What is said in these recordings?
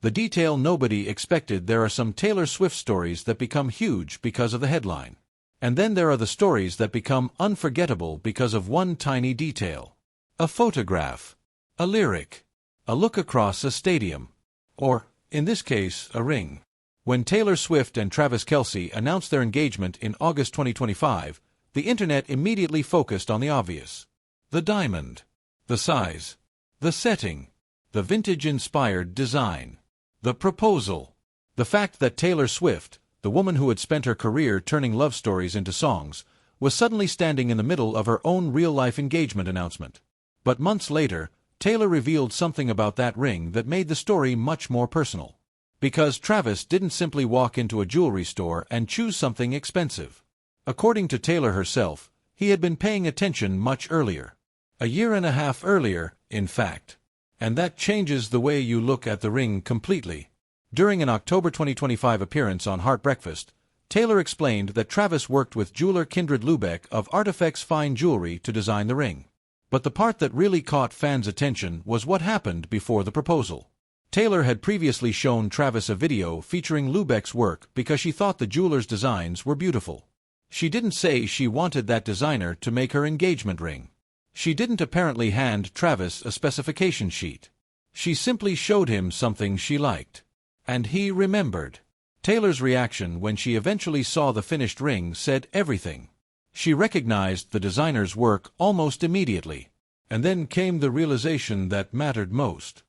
The detail nobody expected: there are some Taylor Swift stories that become huge because of the headline. And then there are the stories that become unforgettable because of one tiny detail. A photograph, a lyric, a look across a stadium, or, in this case, a ring. When Taylor Swift and Travis Kelce announced their engagement in August 2025, the internet immediately focused on the obvious. The diamond, the size, the setting, the vintage-inspired design, the proposal. The fact that Taylor Swift, the woman who had spent her career turning love stories into songs, was suddenly standing in the middle of her own real-life engagement announcement. But months later, Taylor revealed something about that ring that made the story much more personal. Because Travis didn't simply walk into a jewelry store and choose something expensive. According to Taylor herself, he had been paying attention much earlier. A year and a half earlier, in fact. And that changes the way you look at the ring completely. During an October 2025 appearance on Heart Breakfast, Taylor explained that Travis worked with jeweler Kindred Lubeck of Artifacts Fine Jewelry to design the ring. But the part that really caught fans' attention was what happened before the proposal. Taylor had previously shown Travis a video featuring Lubeck's work because she thought the jeweler's designs were beautiful. She didn't say she wanted that designer to make her engagement ring. She didn't apparently hand Travis a specification sheet. She simply showed him something she liked. And he remembered. Taylor's reaction when she eventually saw the finished ring said everything. She recognized the designer's work almost immediately. And then came the realization that mattered most.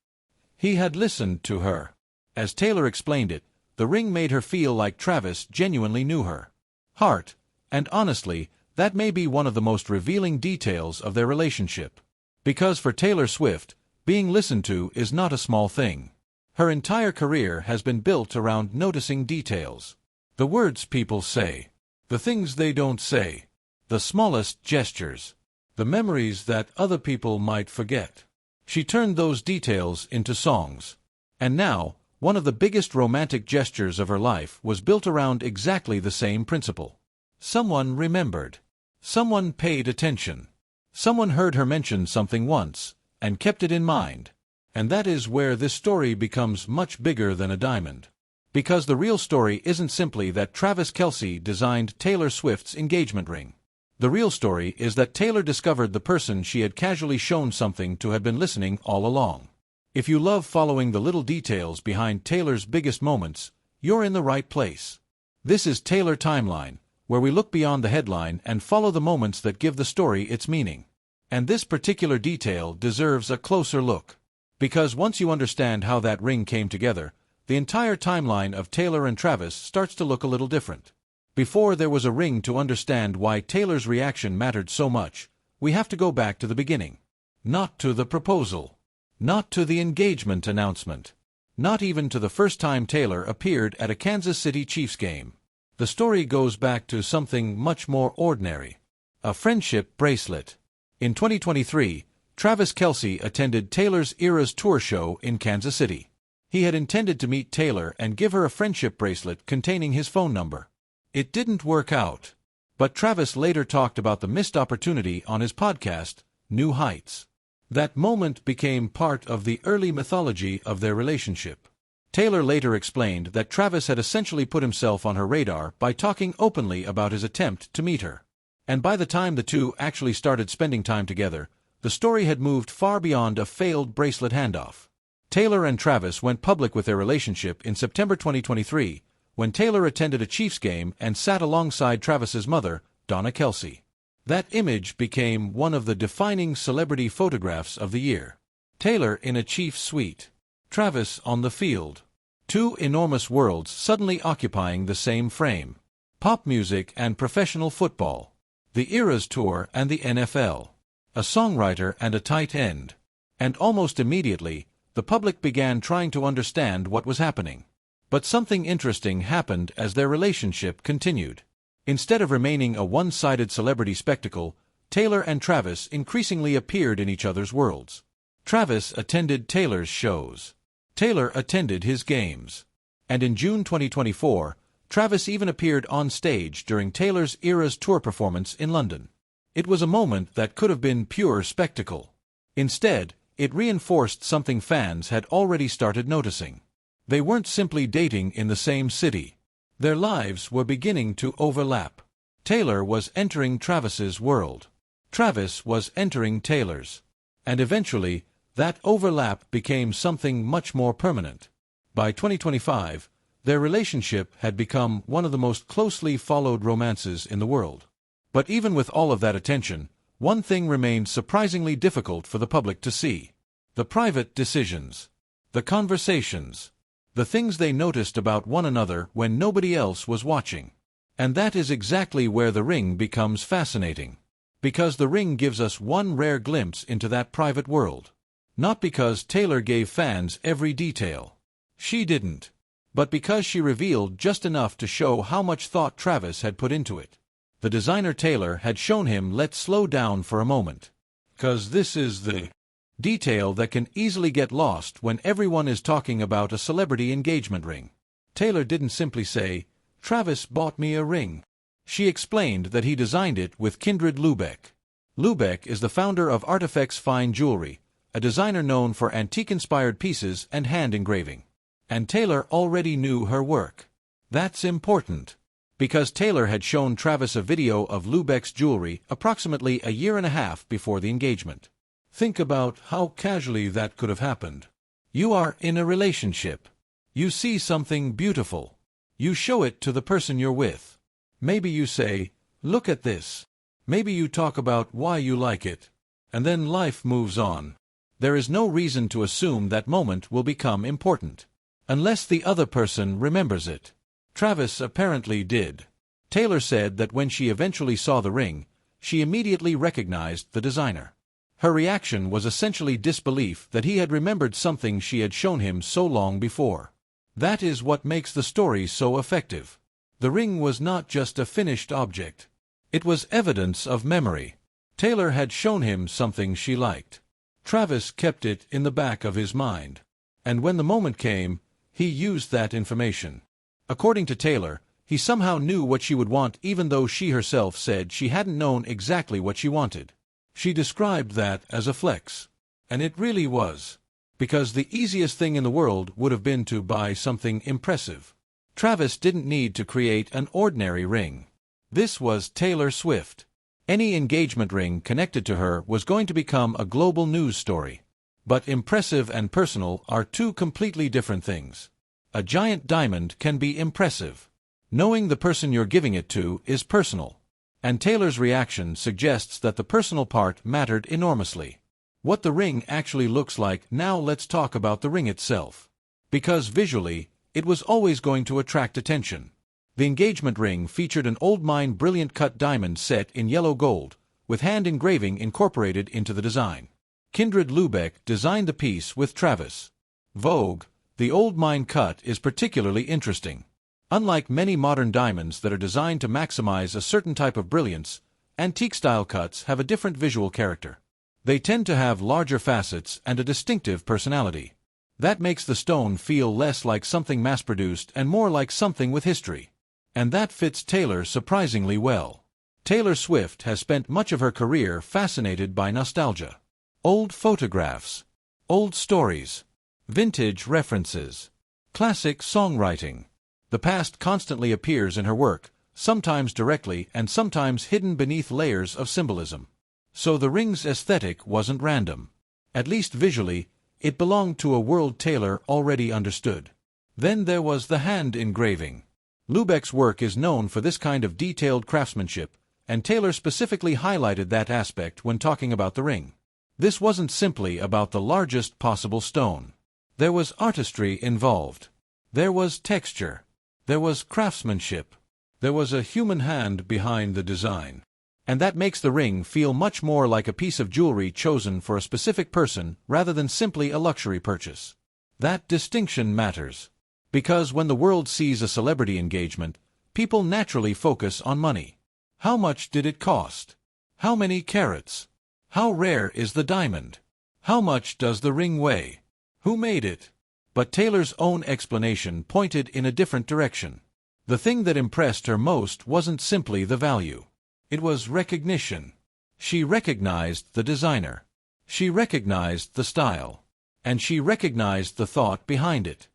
He had listened to her. As Taylor explained it, the ring made her feel like Travis genuinely knew her heart, and honestly, that may be one of the most revealing details of their relationship. Because for Taylor Swift, being listened to is not a small thing. Her entire career has been built around noticing details. The words people say, the things they don't say, the smallest gestures, the memories that other people might forget. She turned those details into songs. And now, one of the biggest romantic gestures of her life was built around exactly the same principle. Someone remembered. Someone paid attention. Someone heard her mention something once, and kept it in mind. And that is where this story becomes much bigger than a diamond. Because the real story isn't simply that Travis Kelce designed Taylor Swift's engagement ring. The real story is that Taylor discovered the person she had casually shown something to had been listening all along. If you love following the little details behind Taylor's biggest moments, you're in the right place. This is Taylor Timeline, where we look beyond the headline and follow the moments that give the story its meaning. And this particular detail deserves a closer look. Because once you understand how that ring came together, the entire timeline of Taylor and Travis starts to look a little different. Before there was a ring to understand why Taylor's reaction mattered so much, we have to go back to the beginning. Not to the proposal. Not to the engagement announcement. Not even to the first time Taylor appeared at a Kansas City Chiefs game. The story goes back to something much more ordinary. A friendship bracelet. In 2023, Travis Kelce attended Taylor's Eras Tour show in Kansas City. He had intended to meet Taylor and give her a friendship bracelet containing his phone number. It didn't work out. But Travis later talked about the missed opportunity on his podcast, New Heights. That moment became part of the early mythology of their relationship. Taylor later explained that Travis had essentially put himself on her radar by talking openly about his attempt to meet her. And by the time the two actually started spending time together, the story had moved far beyond a failed bracelet handoff. Taylor and Travis went public with their relationship in September 2023, when Taylor attended a Chiefs game and sat alongside Travis's mother, Donna Kelce. That image became one of the defining celebrity photographs of the year. Taylor in a Chiefs suite. Travis on the field. Two enormous worlds suddenly occupying the same frame. Pop music and professional football. The Eras Tour and the NFL. A songwriter and a tight end. And almost immediately, the public began trying to understand what was happening. But something interesting happened as their relationship continued. Instead of remaining a one-sided celebrity spectacle, Taylor and Travis increasingly appeared in each other's worlds. Travis attended Taylor's shows. Taylor attended his games. And in June 2024, Travis even appeared on stage during Taylor's Eras Tour performance in London. It was a moment that could have been pure spectacle. Instead, it reinforced something fans had already started noticing. They weren't simply dating in the same city. Their lives were beginning to overlap. Taylor was entering Travis's world. Travis was entering Taylor's. And eventually, that overlap became something much more permanent. By 2025, their relationship had become one of the most closely followed romances in the world. But even with all of that attention, one thing remained surprisingly difficult for the public to see. The private decisions. The conversations. The things they noticed about one another when nobody else was watching. And that is exactly where The Ring becomes fascinating. Because The Ring gives us one rare glimpse into that private world. Not because Taylor gave fans every detail. She didn't. But because she revealed just enough to show how much thought Travis had put into it. The designer Taylor had shown him, let's slow down for a moment. 'Cause this is the detail that can easily get lost when everyone is talking about a celebrity engagement ring. Taylor didn't simply say, Travis bought me a ring. She explained that he designed it with Kindred Lubeck. Lubeck is the founder of Artifacts Fine Jewelry, a designer known for antique-inspired pieces and hand engraving. And Taylor already knew her work. That's important. Because Taylor had shown Travis a video of Lubeck's jewelry approximately a year and a half before the engagement. Think about how casually that could have happened. You are in a relationship. You see something beautiful. You show it to the person you're with. Maybe you say, look at this. Maybe you talk about why you like it. And then life moves on. There is no reason to assume that moment will become important. Unless the other person remembers it. Travis apparently did. Taylor said that when she eventually saw the ring, she immediately recognized the designer. Her reaction was essentially disbelief that he had remembered something she had shown him so long before. That is what makes the story so effective. The ring was not just a finished object. It was evidence of memory. Taylor had shown him something she liked. Travis kept it in the back of his mind. And when the moment came, he used that information. According to Taylor, he somehow knew what she would want even though she herself said she hadn't known exactly what she wanted. She described that as a flex. And it really was. Because the easiest thing in the world would have been to buy something impressive. Travis didn't need to create an ordinary ring. This was Taylor Swift. Any engagement ring connected to her was going to become a global news story. But impressive and personal are two completely different things. A giant diamond can be impressive. Knowing the person you're giving it to is personal. And Taylor's reaction suggests that the personal part mattered enormously. What the ring actually looks like. Now let's talk about the ring itself. Because visually, it was always going to attract attention. The engagement ring featured an old-mine brilliant cut diamond set in yellow gold, with hand engraving incorporated into the design. Kindred Lubeck designed the piece with Travis. Vogue, the old-mine cut is particularly interesting. Unlike many modern diamonds that are designed to maximize a certain type of brilliance, antique-style cuts have a different visual character. They tend to have larger facets and a distinctive personality. That makes the stone feel less like something mass-produced and more like something with history. And that fits Taylor surprisingly well. Taylor Swift has spent much of her career fascinated by nostalgia. Old photographs, old stories, vintage references, classic songwriting. The past constantly appears in her work, sometimes directly and sometimes hidden beneath layers of symbolism. So the ring's aesthetic wasn't random. At least visually, it belonged to a world Taylor already understood. Then there was the hand engraving. Lubeck's work is known for this kind of detailed craftsmanship, and Taylor specifically highlighted that aspect when talking about the ring. This wasn't simply about the largest possible stone. There was artistry involved. There was texture. There was craftsmanship. There was a human hand behind the design. And that makes the ring feel much more like a piece of jewelry chosen for a specific person rather than simply a luxury purchase. That distinction matters. Because when the world sees a celebrity engagement, people naturally focus on money. How much did it cost? How many carats? How rare is the diamond? How much does the ring weigh? Who made it? But Taylor's own explanation pointed in a different direction. The thing that impressed her most wasn't simply the value. It was recognition. She recognized the designer. She recognized the style. And she recognized the thought behind it.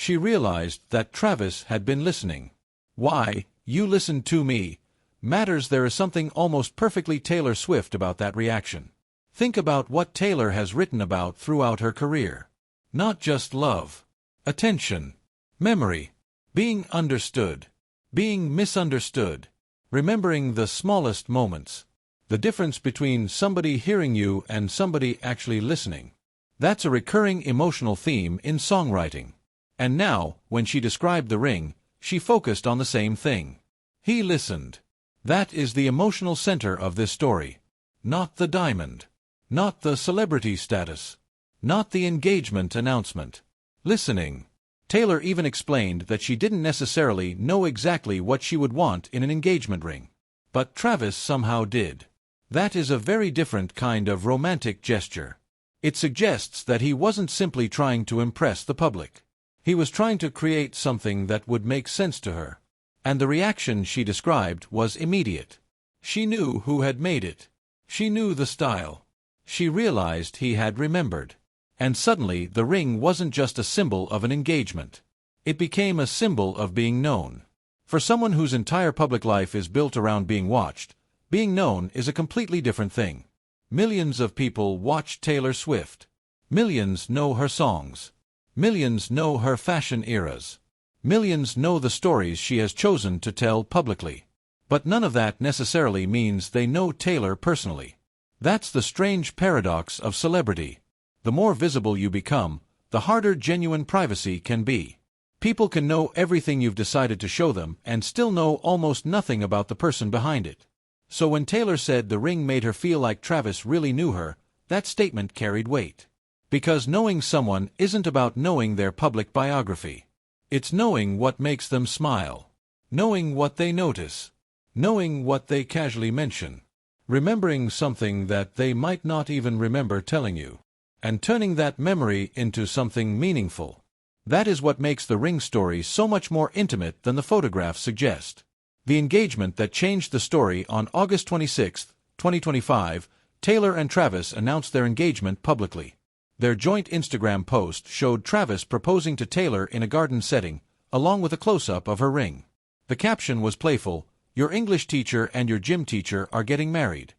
She realized that Travis had been listening. Why, you listened to me. Matters. There is something almost perfectly Taylor Swift about that reaction. Think about what Taylor has written about throughout her career. Not just love. Attention. Memory. Being understood. Being misunderstood. Remembering the smallest moments. The difference between somebody hearing you and somebody actually listening. That's a recurring emotional theme in songwriting. And now, when she described the ring, she focused on the same thing. He listened. That is the emotional center of this story. Not the diamond. Not the celebrity status. Not the engagement announcement. Listening. Taylor even explained that she didn't necessarily know exactly what she would want in an engagement ring. But Travis somehow did. That is a very different kind of romantic gesture. It suggests that he wasn't simply trying to impress the public. He was trying to create something that would make sense to her. And the reaction she described was immediate. She knew who had made it. She knew the style. She realized he had remembered. And suddenly the ring wasn't just a symbol of an engagement. It became a symbol of being known. For someone whose entire public life is built around being watched, being known is a completely different thing. Millions of people watch Taylor Swift. Millions know her songs. Millions know her fashion eras. Millions know the stories she has chosen to tell publicly. But none of that necessarily means they know Taylor personally. That's the strange paradox of celebrity. The more visible you become, the harder genuine privacy can be. People can know everything you've decided to show them and still know almost nothing about the person behind it. So when Taylor said the ring made her feel like Travis really knew her, that statement carried weight. Because knowing someone isn't about knowing their public biography. It's knowing what makes them smile. Knowing what they notice. Knowing what they casually mention. Remembering something that they might not even remember telling you. And turning that memory into something meaningful. That is what makes the ring story so much more intimate than the photographs suggest. The engagement that changed the story on August 26, 2025, Taylor and Travis announced their engagement publicly. Their joint Instagram post showed Travis proposing to Taylor in a garden setting, along with a close-up of her ring. The caption was playful, "Your English teacher and your gym teacher are getting married."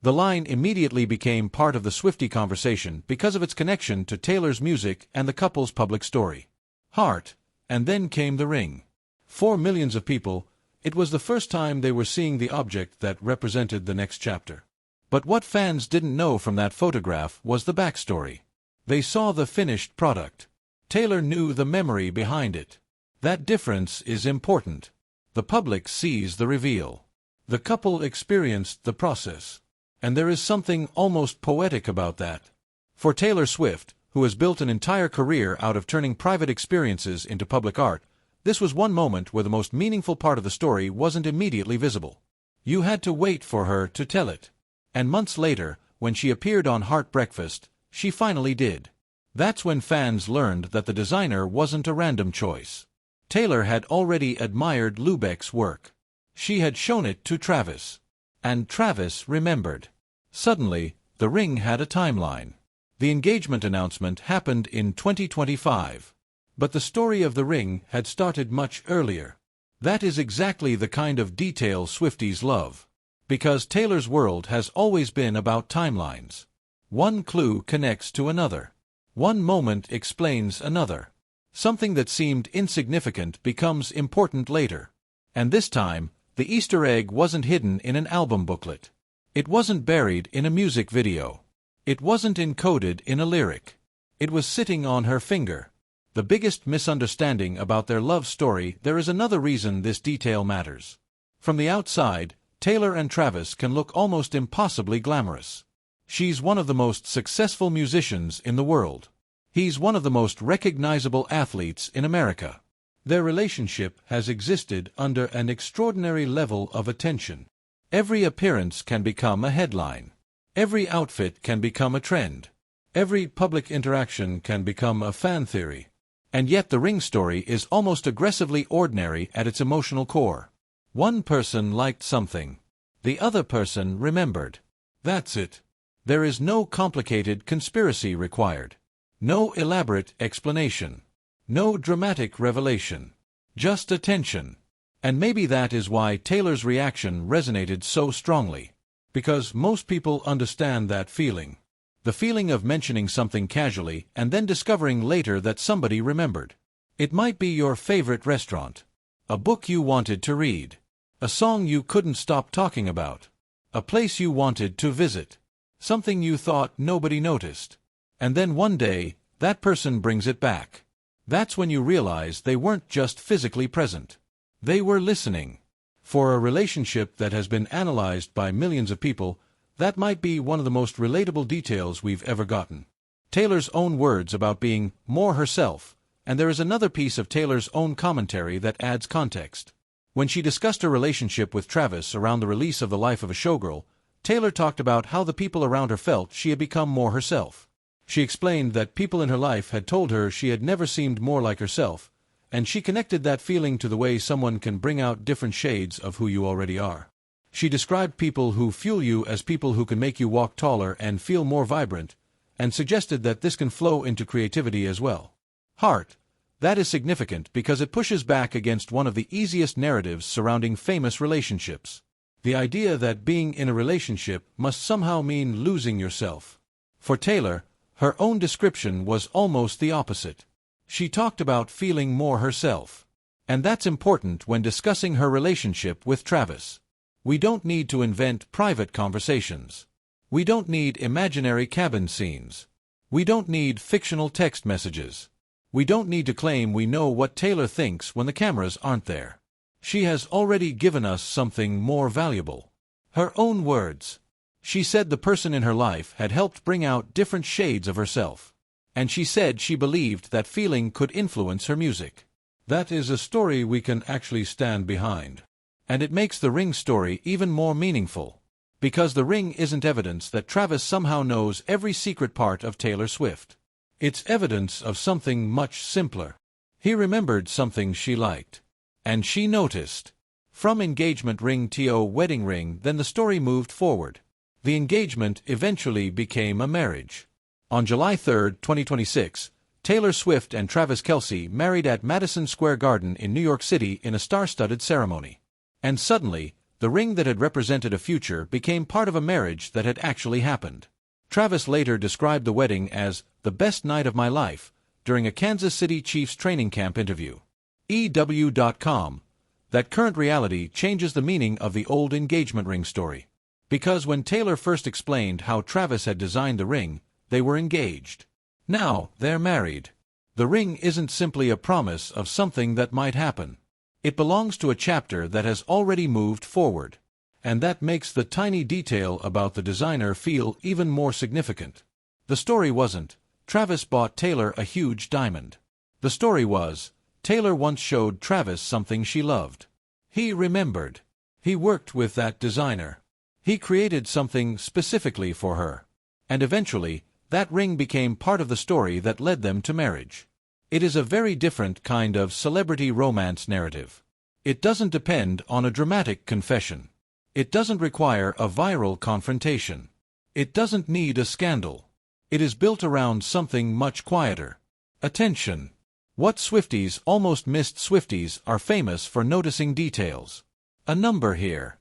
The line immediately became part of the Swiftie conversation because of its connection to Taylor's music and the couple's public story. Heart, and then came the ring. For millions of people, it was the first time they were seeing the object that represented the next chapter. But what fans didn't know from that photograph was the backstory. They saw the finished product. Taylor knew the memory behind it. That difference is important. The public sees the reveal. The couple experienced the process. And there is something almost poetic about that. For Taylor Swift, who has built an entire career out of turning private experiences into public art, this was one moment where the most meaningful part of the story wasn't immediately visible. You had to wait for her to tell it. And months later, when she appeared on Heart Breakfast, she finally did. That's when fans learned that the designer wasn't a random choice. Taylor had already admired Lubeck's work. She had shown it to Travis. And Travis remembered. Suddenly, the ring had a timeline. The engagement announcement happened in 2025. But the story of the ring had started much earlier. That is exactly the kind of detail Swifties love. Because Taylor's world has always been about timelines. One clue connects to another. One moment explains another. Something that seemed insignificant becomes important later. And this time, the Easter egg wasn't hidden in an album booklet. It wasn't buried in a music video. It wasn't encoded in a lyric. It was sitting on her finger. The biggest misunderstanding about their love story. There is another reason this detail matters. From the outside, Taylor and Travis can look almost impossibly glamorous. She's one of the most successful musicians in the world. He's one of the most recognizable athletes in America. Their relationship has existed under an extraordinary level of attention. Every appearance can become a headline. Every outfit can become a trend. Every public interaction can become a fan theory. And yet the ring story is almost aggressively ordinary at its emotional core. One person liked something. The other person remembered. That's it. There is no complicated conspiracy required. No elaborate explanation. No dramatic revelation. Just attention. And maybe that is why Taylor's reaction resonated so strongly. Because most people understand that feeling. The feeling of mentioning something casually and then discovering later that somebody remembered. It might be your favorite restaurant, a book you wanted to read, a song you couldn't stop talking about, a place you wanted to visit, something you thought nobody noticed. And then one day, that person brings it back. That's when you realize they weren't just physically present. They were listening. For a relationship that has been analyzed by millions of people, that might be one of the most relatable details we've ever gotten. Taylor's own words about being more herself, and there is another piece of Taylor's own commentary that adds context. When she discussed her relationship with Travis around the release of The Life of a Showgirl, Taylor talked about how the people around her felt she had become more herself. She explained that people in her life had told her she had never seemed more like herself, and she connected that feeling to the way someone can bring out different shades of who you already are. She described people who fuel you as people who can make you walk taller and feel more vibrant, and suggested that this can flow into creativity as well. Heart. That is significant because it pushes back against one of the easiest narratives surrounding famous relationships. The idea that being in a relationship must somehow mean losing yourself. For Taylor, her own description was almost the opposite. She talked about feeling more herself. And that's important when discussing her relationship with Travis. We don't need to invent private conversations. We don't need imaginary cabin scenes. We don't need fictional text messages. We don't need to claim we know what Taylor thinks when the cameras aren't there. She has already given us something more valuable. Her own words. She said the person in her life had helped bring out different shades of herself. And she said she believed that feeling could influence her music. That is a story we can actually stand behind. And it makes the Ring story even more meaningful. Because the Ring isn't evidence that Travis somehow knows every secret part of Taylor Swift. It's evidence of something much simpler. He remembered something she liked. And she noticed. From engagement ring to wedding ring, then the story moved forward. The engagement eventually became a marriage. On July 3, 2026, Taylor Swift and Travis Kelce married at Madison Square Garden in New York City in a star-studded ceremony. And suddenly, the ring that had represented a future became part of a marriage that had actually happened. Travis later described the wedding as the best night of my life during a Kansas City Chiefs training camp interview. EW.com. That current reality changes the meaning of the old engagement ring story. Because when Taylor first explained how Travis had designed the ring, they were engaged. Now, they're married. The ring isn't simply a promise of something that might happen. It belongs to a chapter that has already moved forward. And that makes the tiny detail about the designer feel even more significant. The story wasn't, Travis bought Taylor a huge diamond. The story was, Taylor once showed Travis something she loved. He remembered. He worked with that designer. He created something specifically for her. And eventually, that ring became part of the story that led them to marriage. It is a very different kind of celebrity romance narrative. It doesn't depend on a dramatic confession. It doesn't require a viral confrontation. It doesn't need a scandal. It is built around something much quieter. Attention. What Swifties almost missed. Swifties are famous for noticing details. A number here.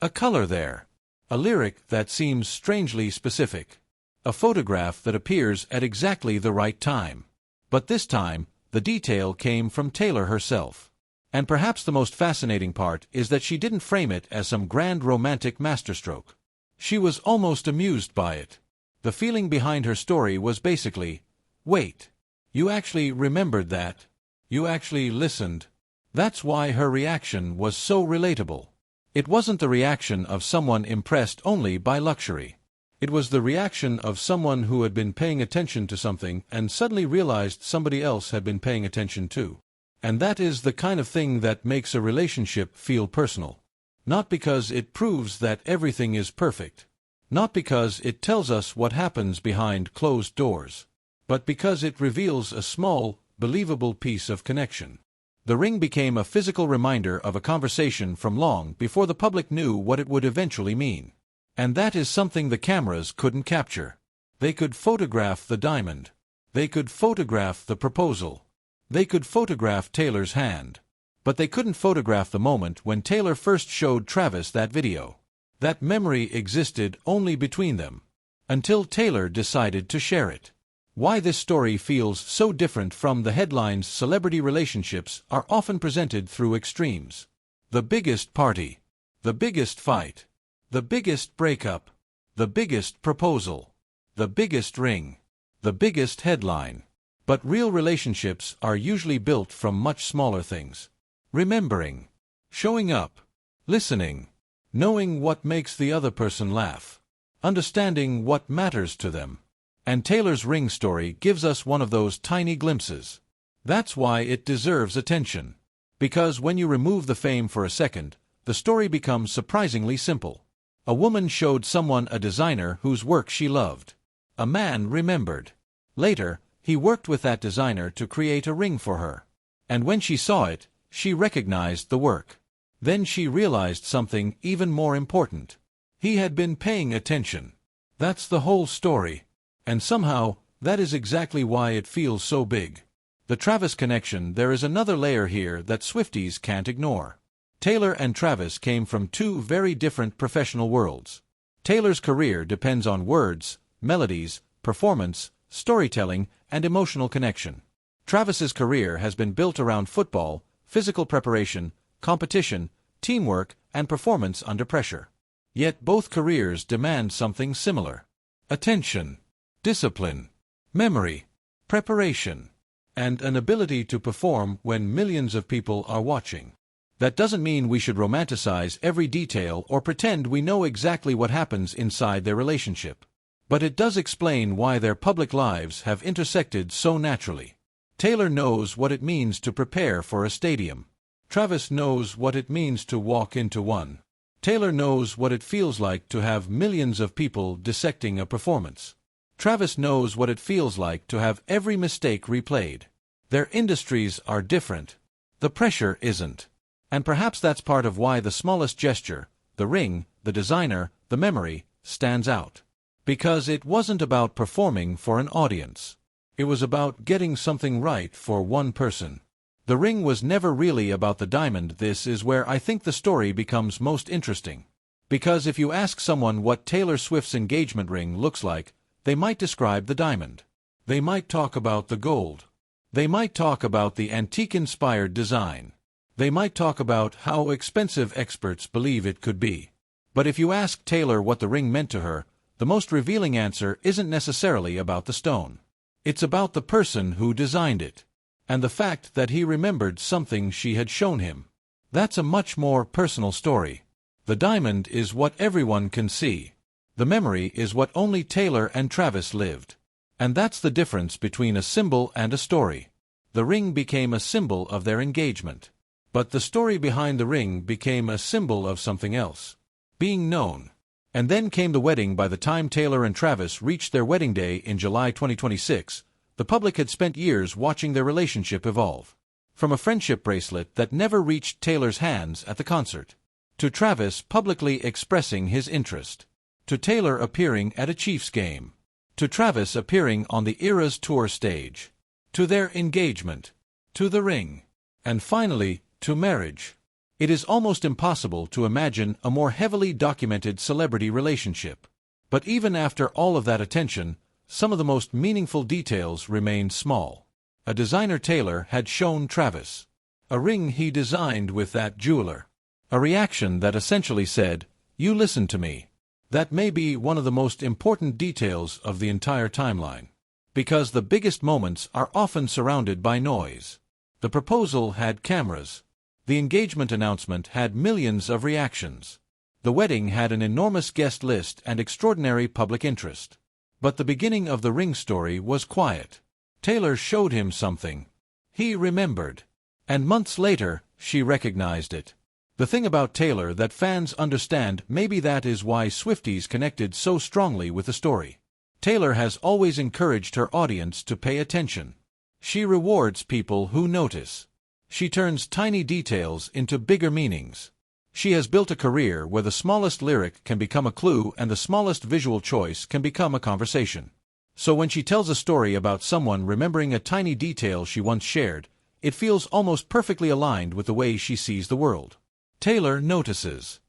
A color there. A lyric that seems strangely specific. A photograph that appears at exactly the right time. But this time, the detail came from Taylor herself. And perhaps the most fascinating part is that she didn't frame it as some grand romantic masterstroke. She was almost amused by it. The feeling behind her story was basically, wait, you actually remembered that? You actually listened? That's why her reaction was so relatable. It wasn't the reaction of someone impressed only by luxury. It was the reaction of someone who had been paying attention to something and suddenly realized somebody else had been paying attention too. And that is the kind of thing that makes a relationship feel personal. Not because it proves that everything is perfect. Not because it tells us what happens behind closed doors. But because it reveals a small, believable piece of connection. The ring became a physical reminder of a conversation from long before the public knew what it would eventually mean. And that is something the cameras couldn't capture. They could photograph the diamond. They could photograph the proposal. They could photograph Taylor's hand. But they couldn't photograph the moment when Taylor first showed Travis that video. That memory existed only between them. Until Taylor decided to share it. Why this story feels so different from the headlines. Celebrity relationships are often presented through extremes. The biggest party. The biggest fight. The biggest breakup. The biggest proposal. The biggest ring. The biggest headline. But real relationships are usually built from much smaller things. Remembering. Showing up. Listening. Knowing what makes the other person laugh. Understanding what matters to them. And Taylor's ring story gives us one of those tiny glimpses. That's why it deserves attention. Because when you remove the fame for a second, the story becomes surprisingly simple. A woman showed someone a designer whose work she loved. A man remembered. Later, he worked with that designer to create a ring for her. And when she saw it, she recognized the work. Then she realized something even more important. He had been paying attention. That's the whole story. And somehow, that is exactly why it feels so big. The Travis connection. There is another layer here that Swifties can't ignore. Taylor and Travis came from two very different professional worlds. Taylor's career depends on words, melodies, performance, storytelling, and emotional connection. Travis's career has been built around football, physical preparation, competition, teamwork, and performance under pressure. Yet both careers demand something similar. Attention. Discipline, memory, preparation, and an ability to perform when millions of people are watching. That doesn't mean we should romanticize every detail or pretend we know exactly what happens inside their relationship. But it does explain why their public lives have intersected so naturally. Taylor knows what it means to prepare for a stadium. Travis knows what it means to walk into one. Taylor knows what it feels like to have millions of people dissecting a performance. Travis knows what it feels like to have every mistake replayed. Their industries are different. The pressure isn't. And perhaps that's part of why the smallest gesture, the ring, the designer, the memory, stands out. Because it wasn't about performing for an audience. It was about getting something right for one person. The ring was never really about the diamond. This is where I think the story becomes most interesting. Because if you ask someone what Taylor Swift's engagement ring looks like, they might describe the diamond. They might talk about the gold. They might talk about the antique-inspired design. They might talk about how expensive experts believe it could be. But if you ask Taylor what the ring meant to her, the most revealing answer isn't necessarily about the stone. It's about the person who designed it. And the fact that he remembered something she had shown him. That's a much more personal story. The diamond is what everyone can see. The memory is what only Taylor and Travis lived. And that's the difference between a symbol and a story. The ring became a symbol of their engagement. But the story behind the ring became a symbol of something else. Being known. And then came the wedding. By the time Taylor and Travis reached their wedding day in July 2026, the public had spent years watching their relationship evolve. From a friendship bracelet that never reached Taylor's hands at the concert, to Travis publicly expressing his interest, to Taylor appearing at a Chiefs game, to Travis appearing on the Eras Tour stage, to their engagement, to the ring, and finally, to marriage. It is almost impossible to imagine a more heavily documented celebrity relationship. But even after all of that attention, some of the most meaningful details remained small. A designer Taylor had shown Travis. A ring he designed with that jeweler. A reaction that essentially said, "You listen to me." That may be one of the most important details of the entire timeline. Because the biggest moments are often surrounded by noise. The proposal had cameras. The engagement announcement had millions of reactions. The wedding had an enormous guest list and extraordinary public interest. But the beginning of the ring story was quiet. Taylor showed him something. He remembered. And months later, she recognized it. The thing about Taylor that fans understand, maybe that is why Swifties connected so strongly with the story. Taylor has always encouraged her audience to pay attention. She rewards people who notice. She turns tiny details into bigger meanings. She has built a career where the smallest lyric can become a clue and the smallest visual choice can become a conversation. So when she tells a story about someone remembering a tiny detail she once shared, It feels almost perfectly aligned with the way she sees the world. Taylor notices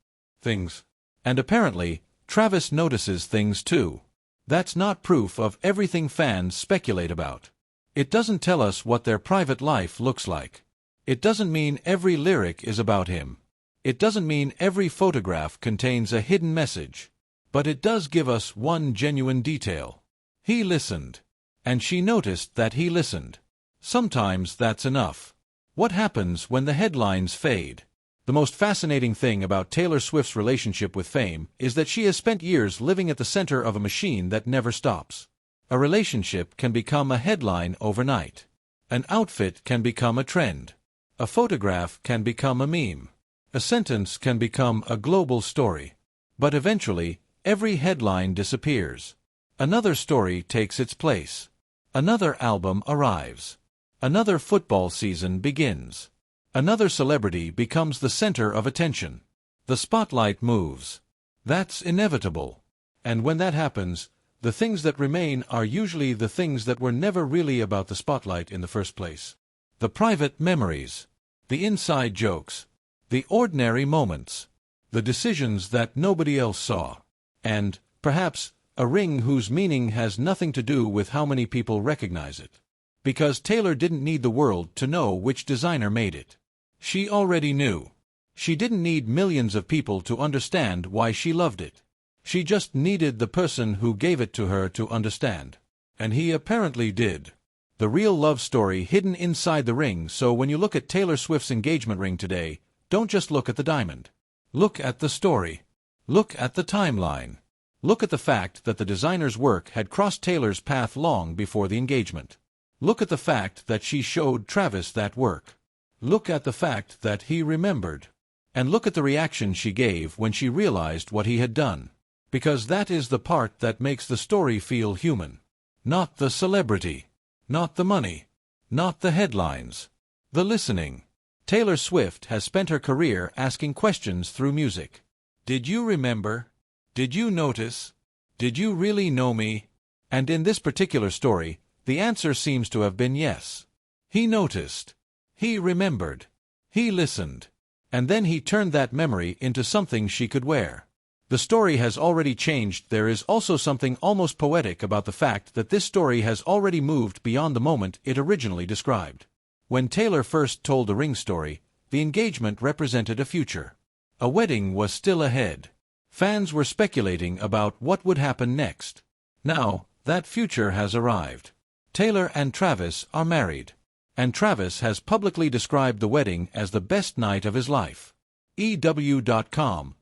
things. And apparently, Travis notices things too. That's not proof of everything fans speculate about. It doesn't tell us what their private life looks like. It doesn't mean every lyric is about him. It doesn't mean every photograph contains a hidden message. But it does give us one genuine detail. He listened. And she noticed that he listened. Sometimes that's enough. What happens when the headlines fade? The most fascinating thing about Taylor Swift's relationship with fame is that she has spent years living at the center of a machine that never stops. A relationship can become a headline overnight. An outfit can become a trend. A photograph can become a meme. A sentence can become a global story. But eventually, every headline disappears. Another story takes its place. Another album arrives. Another football season begins. Another celebrity becomes the center of attention. The spotlight moves. That's inevitable. And when that happens, the things that remain are usually the things that were never really about the spotlight in the first place. The private memories. The inside jokes. The ordinary moments. The decisions that nobody else saw. And, perhaps, a ring whose meaning has nothing to do with how many people recognize it. Because Taylor didn't need the world to know which designer made it. She already knew. She didn't need millions of people to understand why she loved it. She just needed the person who gave it to her to understand. And he apparently did. The real love story hidden inside the ring, so when you look at Taylor Swift's engagement ring today, don't just look at the diamond. Look at the story. Look at the timeline. Look at the fact that the designer's work had crossed Taylor's path long before the engagement. Look at the fact that she showed Travis that work. Look at the fact that he remembered. And look at the reaction she gave when she realized what he had done. Because that is the part that makes the story feel human. Not the celebrity. Not the money. Not the headlines. The listening. Taylor Swift has spent her career asking questions through music. Did you remember? Did you notice? Did you really know me? And in this particular story, the answer seems to have been yes. He noticed. He remembered. He listened. And then he turned that memory into something she could wear. The story has already changed. There is also something almost poetic about the fact that this story has already moved beyond the moment it originally described. When Taylor first told the ring story, the engagement represented a future. A wedding was still ahead. Fans were speculating about what would happen next. Now, that future has arrived. Taylor and Travis are married. And Travis has publicly described the wedding as the best night of his life. EW.com.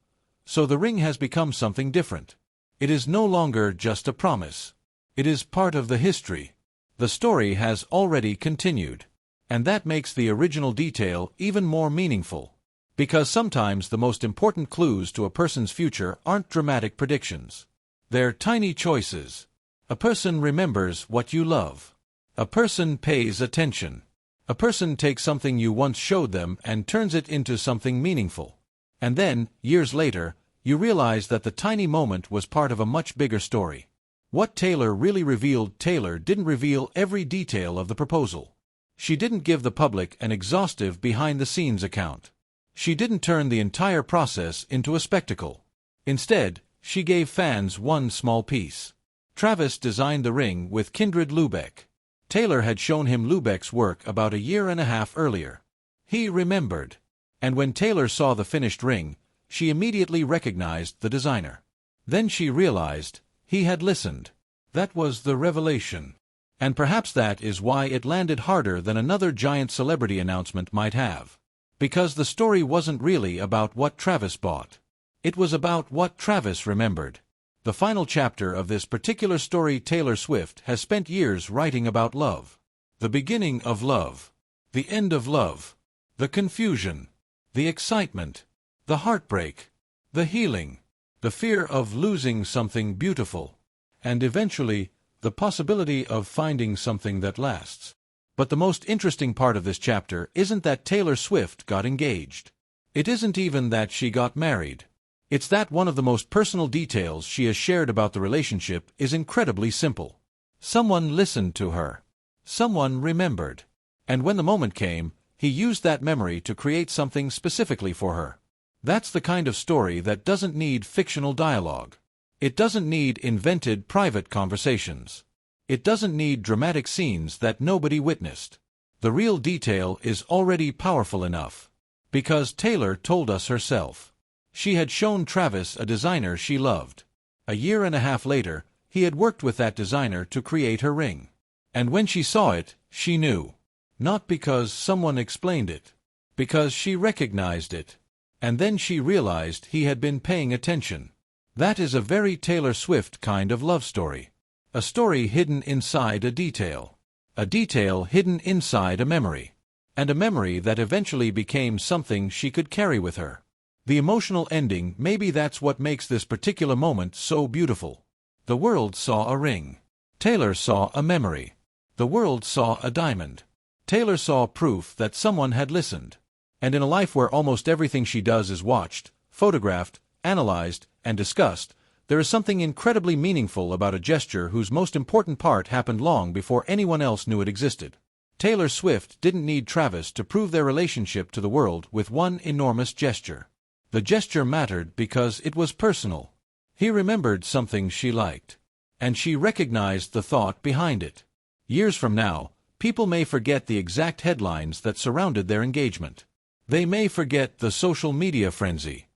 So the ring has become something different. It is no longer just a promise. It is part of the history. The story has already continued. And that makes the original detail even more meaningful. Because sometimes the most important clues to a person's future aren't dramatic predictions. They're tiny choices. A person remembers what you love. A person pays attention. A person takes something you once showed them and turns it into something meaningful. And then, years later, you realize that the tiny moment was part of a much bigger story. What Taylor really revealed. Taylor didn't reveal every detail of the proposal. She didn't give the public an exhaustive behind-the-scenes account. She didn't turn the entire process into a spectacle. Instead, she gave fans one small piece. Travis designed the ring with Kindred Lubeck. Taylor had shown him Lubeck's work about a year and a half earlier. He remembered. And when Taylor saw the finished ring, she immediately recognized the designer. Then she realized he had listened. That was the revelation. And perhaps that is why it landed harder than another giant celebrity announcement might have. Because the story wasn't really about what Travis bought. It was about what Travis remembered. The final chapter of this particular story. Taylor Swift has spent years writing about love. The beginning of love. The end of love. The confusion. The excitement. The heartbreak. The healing. The fear of losing something beautiful. And eventually, the possibility of finding something that lasts. But the most interesting part of this chapter isn't that Taylor Swift got engaged. It isn't even that she got married. It's that one of the most personal details she has shared about the relationship is incredibly simple. Someone listened to her. Someone remembered. And when the moment came, he used that memory to create something specifically for her. That's the kind of story that doesn't need fictional dialogue. It doesn't need invented private conversations. It doesn't need dramatic scenes that nobody witnessed. The real detail is already powerful enough. Because Taylor told us herself. She had shown Travis a designer she loved. A year and a half later, he had worked with that designer to create her ring. And when she saw it, she knew. Not because someone explained it. Because she recognized it. And then she realized he had been paying attention. That is a very Taylor Swift kind of love story. A story hidden inside a detail. A detail hidden inside a memory. And a memory that eventually became something she could carry with her. The emotional ending, maybe that's what makes this particular moment so beautiful. The world saw a ring. Taylor saw a memory. The world saw a diamond. Taylor saw proof that someone had listened. And in a life where almost everything she does is watched, photographed, analyzed, and discussed, there is something incredibly meaningful about a gesture whose most important part happened long before anyone else knew it existed. Taylor Swift didn't need Travis to prove their relationship to the world with one enormous gesture. The gesture mattered because it was personal. He remembered something she liked. And she recognized the thought behind it. Years from now, people may forget the exact headlines that surrounded their engagement. They may forget the social media frenzy.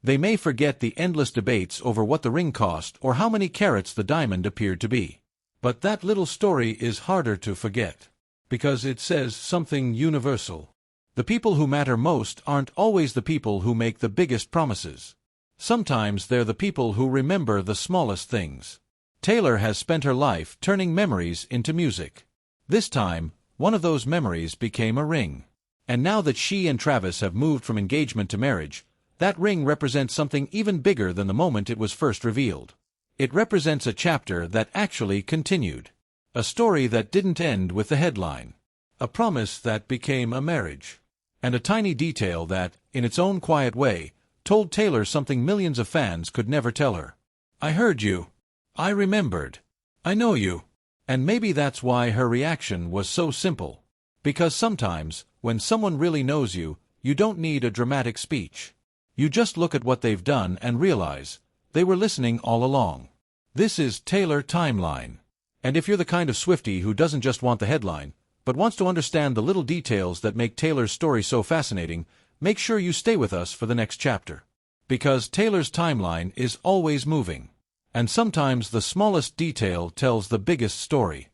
They may forget the endless debates over what the ring cost or how many carats the diamond appeared to be. But that little story is harder to forget. Because it says something universal. The people who matter most aren't always the people who make the biggest promises. Sometimes they're the people who remember the smallest things. Taylor has spent her life turning memories into music. This time, one of those memories became a ring. And now that she and Travis have moved from engagement to marriage, that ring represents something even bigger than the moment it was first revealed. It represents a chapter that actually continued. A story that didn't end with the headline. A promise that became a marriage. And a tiny detail that, in its own quiet way, told Taylor something millions of fans could never tell her. I heard you. I remembered. I know you. And maybe that's why her reaction was so simple. Because sometimes, when someone really knows you, you don't need a dramatic speech. You just look at what they've done and realize, they were listening all along. This is Taylor Timeline. And if you're the kind of Swiftie who doesn't just want the headline, but wants to understand the little details that make Taylor's story so fascinating, make sure you stay with us for the next chapter. Because Taylor's timeline is always moving. And sometimes the smallest detail tells the biggest story.